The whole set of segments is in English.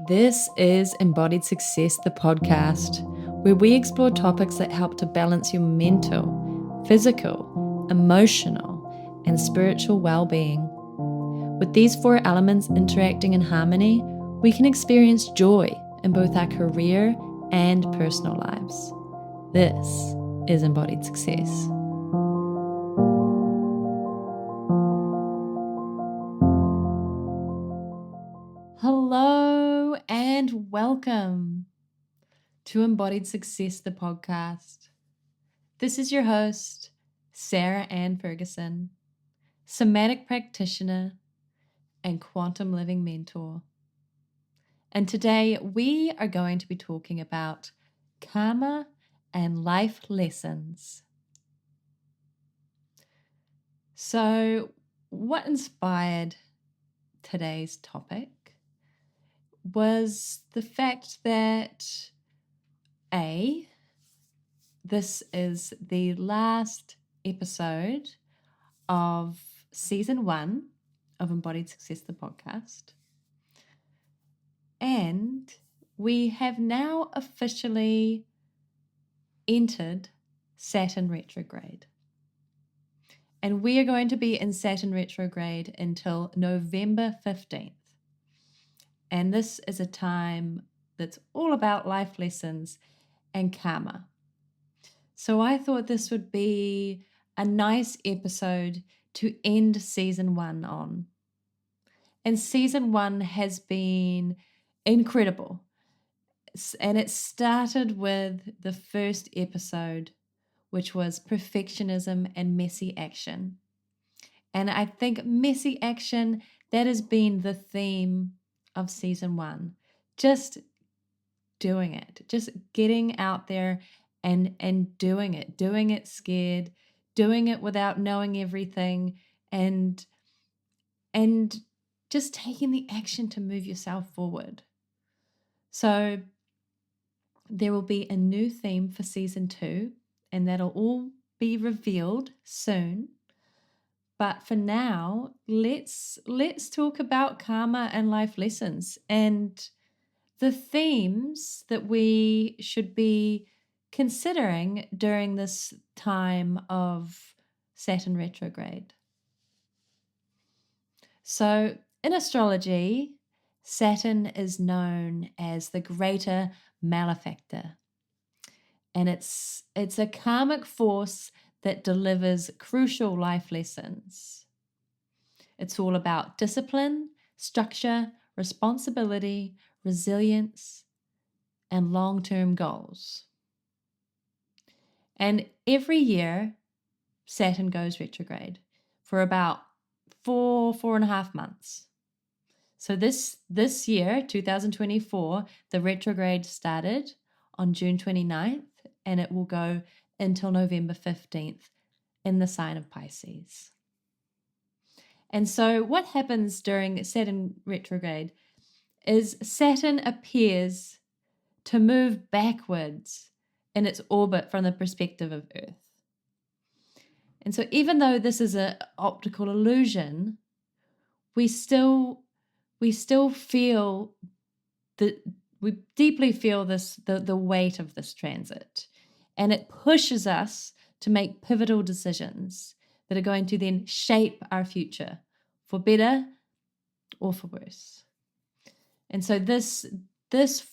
This is Embodied Success the Podcast, where we explore topics that help to balance your mental, physical, emotional, and spiritual well-being. With these four elements interacting in harmony, we can experience joy in both our career and personal lives. This is Embodied Success. Hello and welcome to Embodied Success the Podcast. This is your host, Sarah Ann Ferguson, somatic practitioner and quantum living mentor. And today we are going to be talking about karma and life lessons. So, what inspired today's topic was the fact that this is the last episode of season 1 of Embodied Success the Podcast. And we have now officially entered Saturn Retrograde. And we are going to be in Saturn Retrograde until November 15th. And this is a time that's all about life lessons and karma. So I thought this would be a nice episode to end season 1 on. And season 1 has been incredible. And it started with the first episode, which was perfectionism and messy action. And I think messy action, that has been the theme of season 1. Just doing it, just getting out there and doing it scared, doing it without knowing everything, and just taking the action to move yourself forward. So there will be a new theme for season 2, and that'll all be revealed soon. But for now, let's talk about karma and life lessons and the themes that we should be considering during this time of Saturn retrograde. So in astrology, Saturn is known as the greater malefactor. And it's a karmic force that delivers crucial life lessons. It's all about discipline, structure, responsibility, resilience, and long-term goals. And every year, Saturn goes retrograde for about 4.5 months. So this year, 2024, the retrograde started on June 29th, and it will go until November 15th in the sign of Pisces. And so what happens during Saturn retrograde is Saturn appears to move backwards in its orbit from the perspective of Earth. And so even though this is an optical illusion, we deeply feel the weight of this transit. And it pushes us to make pivotal decisions that are going to then shape our future for better or for worse. And so this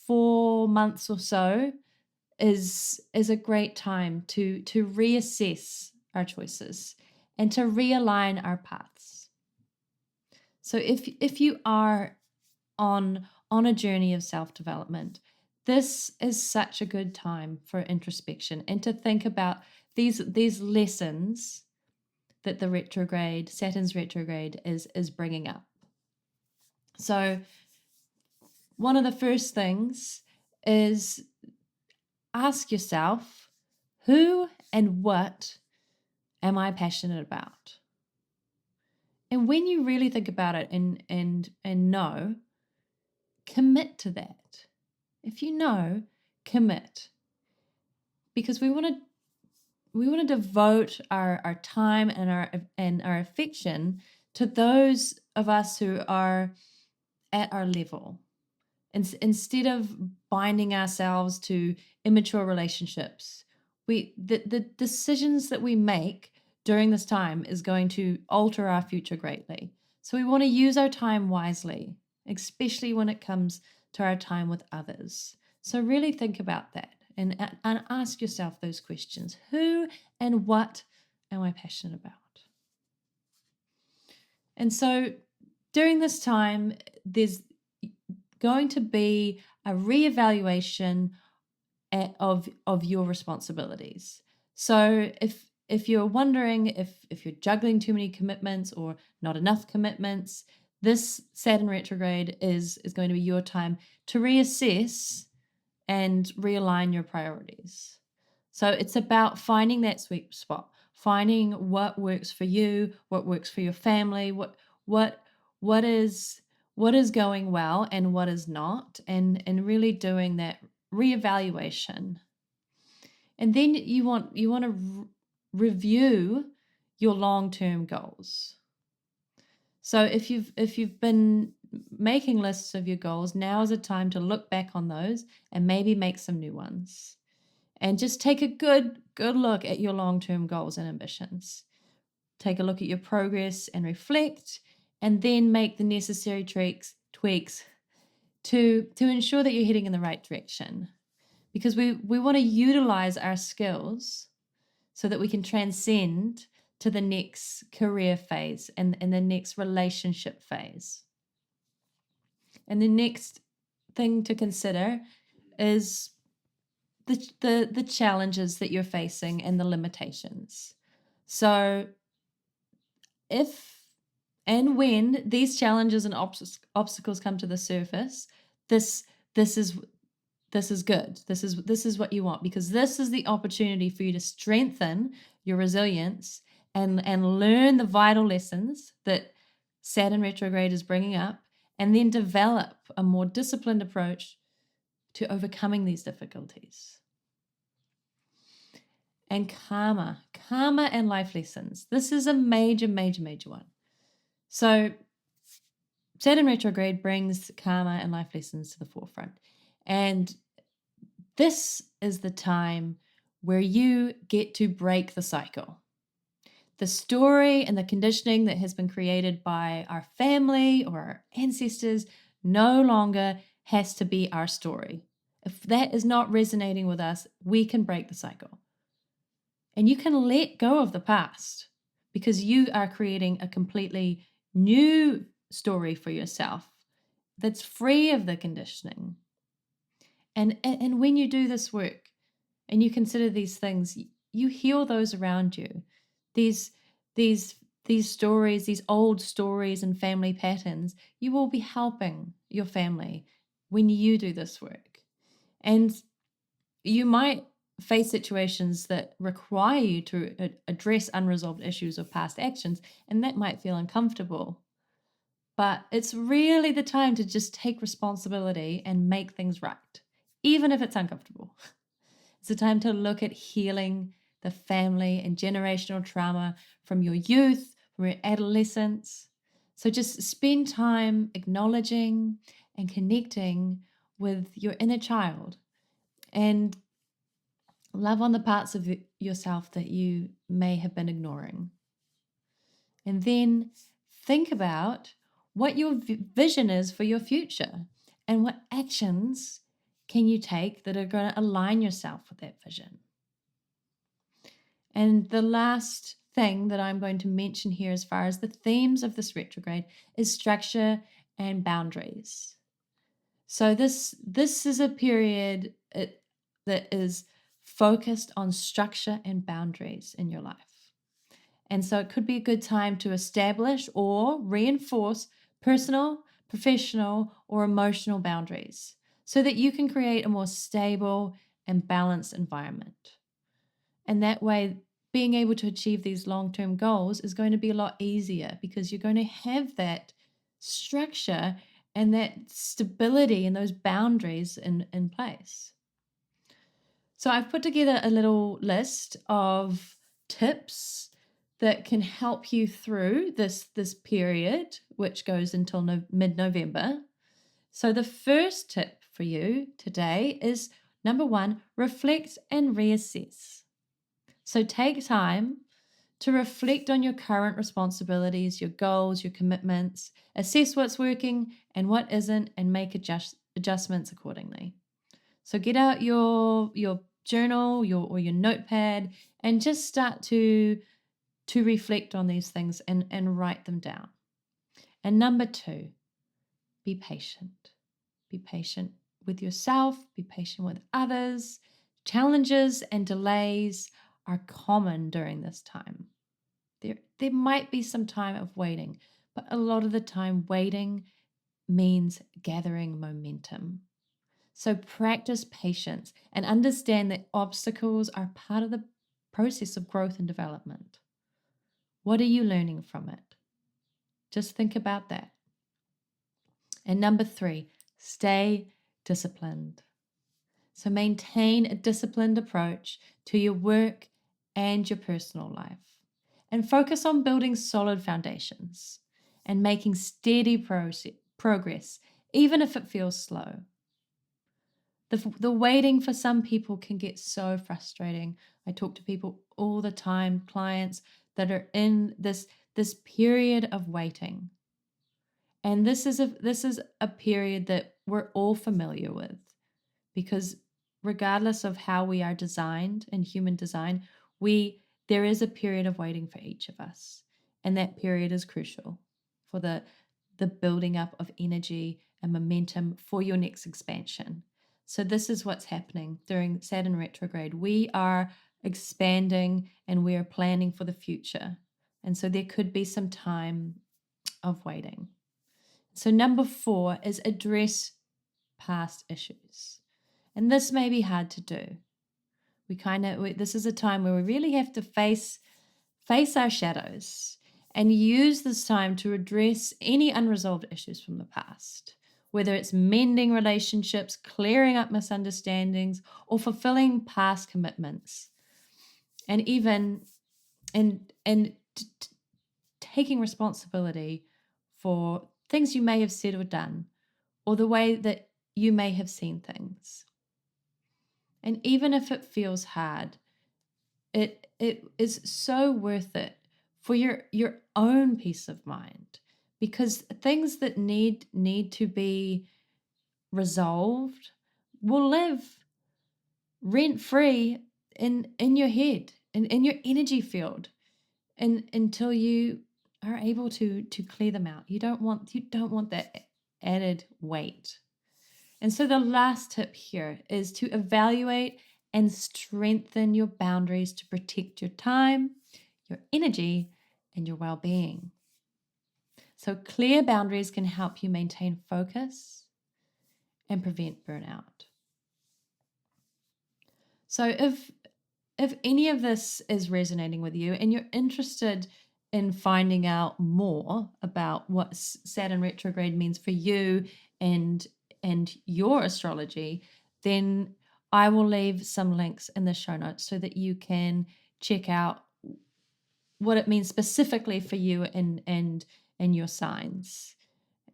4 months or so is a great time to reassess our choices and to realign our paths. So if you are on a journey of self-development, this is such a good time for introspection and to think about these lessons that the Saturn's retrograde is bringing up. So one of the first things is ask yourself, who and what am I passionate about? And when you really think about it and know, commit to that. If you know, commit. Because we want to devote our time and our affection to those of us who are at our level Instead of binding ourselves to immature relationships, the decisions that we make during this time is going to alter our future greatly. So we want to use our time wisely, especially when it comes to our time with others. So really think about that and ask yourself those questions. Who and what am I passionate about? And so during this time, there's going to be a reevaluation of your responsibilities. So if you're wondering if you're juggling too many commitments or not enough commitments, this Saturn retrograde is going to be your time to reassess and realign your priorities. So it's about finding that sweet spot, finding what works for you, what works for your family, what is going well and what is not, and really doing that reevaluation. And then you want to review your long-term goals. So if you've been making lists of your goals, now is a time to look back on those and maybe make some new ones. And just take a good look at your long-term goals and ambitions. Take a look at your progress and reflect, and then make the necessary tweaks to ensure that you're heading in the right direction. Because we want to utilize our skills so that we can transcend to the next career phase and the next relationship phase. And the next thing to consider is the challenges that you're facing and the limitations. So if and when these challenges and obstacles come to the surface, this is good. This is what you want, because this is the opportunity for you to strengthen your resilience and learn the vital lessons that Saturn retrograde is bringing up, and then develop a more disciplined approach to overcoming these difficulties. And karma and life lessons. This is a major one. So Saturn retrograde brings karma and life lessons to the forefront. And this is the time where you get to break the cycle. The story and the conditioning that has been created by our family or our ancestors no longer has to be our story. If that is not resonating with us, we can break the cycle. And you can let go of the past, because you are creating a completely new story for yourself that's free of the conditioning. And when you do this work and you consider these things, you heal those around you. These stories, these old stories and family patterns, you will be helping your family when you do this work. And you might face situations that require you to address unresolved issues or past actions, and that might feel uncomfortable. But it's really the time to just take responsibility and make things right, even if it's uncomfortable. It's a time to look at healing the family and generational trauma from your youth, from your adolescence. So just spend time acknowledging and connecting with your inner child, and love on the parts of yourself that you may have been ignoring. And then think about what your vision is for your future, and what actions can you take that are going to align yourself with that vision. And the last thing that I'm going to mention here, as far as the themes of this retrograde, is structure and boundaries. So this is a period that is focused on structure and boundaries in your life. And so it could be a good time to establish or reinforce personal, professional, or emotional boundaries so that you can create a more stable and balanced environment. And that way, being able to achieve these long-term goals is going to be a lot easier, because you're going to have that structure and that stability and those boundaries in place. So I've put together a little list of tips that can help you through this period, which goes until mid-November. So the first tip for you today is number 1, reflect and reassess. So take time to reflect on your current responsibilities, your goals, your commitments, assess what's working and what isn't, and make adjustments accordingly. So get out your journal, or your notepad, and just start to reflect on these things and write them down. And number 2, be patient. Be patient with yourself, be patient with others. Challenges and delays are common during this time. There might be some time of waiting, but a lot of the time waiting means gathering momentum. So practice patience and understand that obstacles are part of the process of growth and development. What are you learning from it? Just think about that. And number 3, stay disciplined. So maintain a disciplined approach to your work and your personal life, and focus on building solid foundations and making steady progress, even if it feels slow. The waiting for some people can get so frustrating. I talk to people all the time, clients that are in this period of waiting. And this is a period that we're all familiar with, because regardless of how we are designed in human design, there is a period of waiting for each of us. And that period is crucial for the building up of energy and momentum for your next expansion. So this is what's happening during Saturn retrograde. We are expanding and we are planning for the future. And so there could be some time of waiting. So number 4 is address past issues. And this may be hard to do. This is a time where we really have to face our shadows and use this time to address any unresolved issues from the past, whether it's mending relationships, clearing up misunderstandings, or fulfilling past commitments. And even taking responsibility for things you may have said or done, or the way that you may have seen things. And even if it feels hard, it is so worth it for your own peace of mind, because things that need to be resolved will live rent free in your head and in your energy field, and until you are able to clear them out. You don't want that added weight. And so the last tip here is to evaluate and strengthen your boundaries to protect your time, your energy, and your well-being. So clear boundaries can help you maintain focus and prevent burnout. So if any of this is resonating with you and you're interested in finding out more about what Saturn retrograde means for you and your astrology, then I will leave some links in the show notes so that you can check out what it means specifically for you and your signs.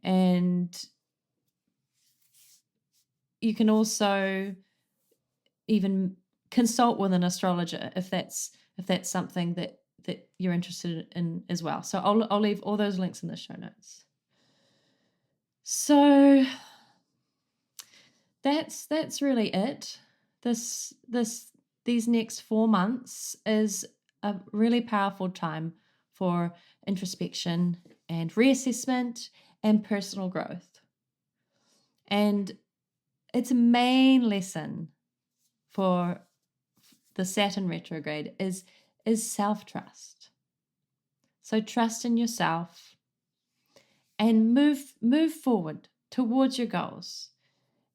And you can also even consult with an astrologer if that's something that you're interested in as well. So I'll leave all those links in the show notes. So that's really it. These next 4 months is a really powerful time for introspection and reassessment and personal growth. And its main lesson for the Saturn retrograde is self-trust. So trust in yourself and move forward towards your goals.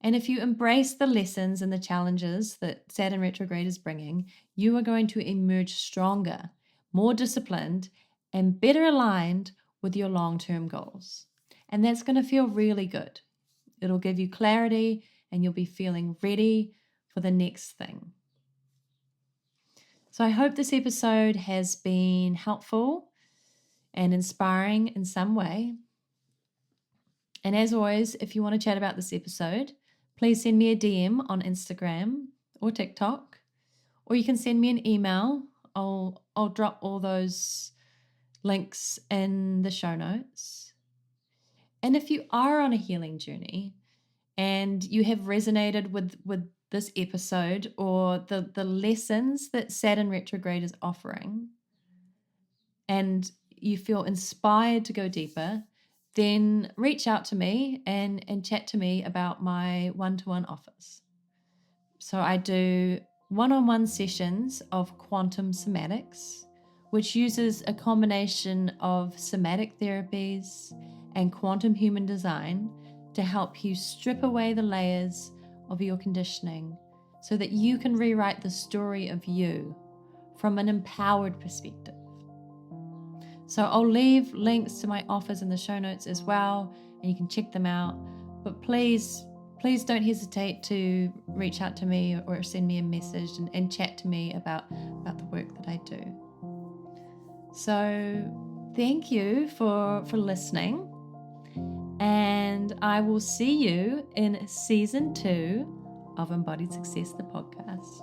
And if you embrace the lessons and the challenges that Saturn retrograde is bringing, you are going to emerge stronger, more disciplined, and better aligned with your long-term goals. And that's going to feel really good. It'll give you clarity and you'll be feeling ready for the next thing. So I hope this episode has been helpful and inspiring in some way. And as always, if you want to chat about this episode, please send me a DM on Instagram or TikTok, or you can send me an email. I'll drop all those links in the show notes. And if you are on a healing journey and you have resonated with this episode or the lessons that Saturn Retrograde is offering, and you feel inspired to go deeper, then reach out to me and chat to me about my one-to-one offers. So I do one-on-one sessions of quantum somatics, which uses a combination of somatic therapies and quantum human design to help you strip away the layers of your conditioning so that you can rewrite the story of you from an empowered perspective. So I'll leave links to my offers in the show notes as well, and you can check them out. But please don't hesitate to reach out to me or send me a message and chat to me about the work that I do. So thank you for listening, and I will see you in season 2 of Embodied Success the Podcast.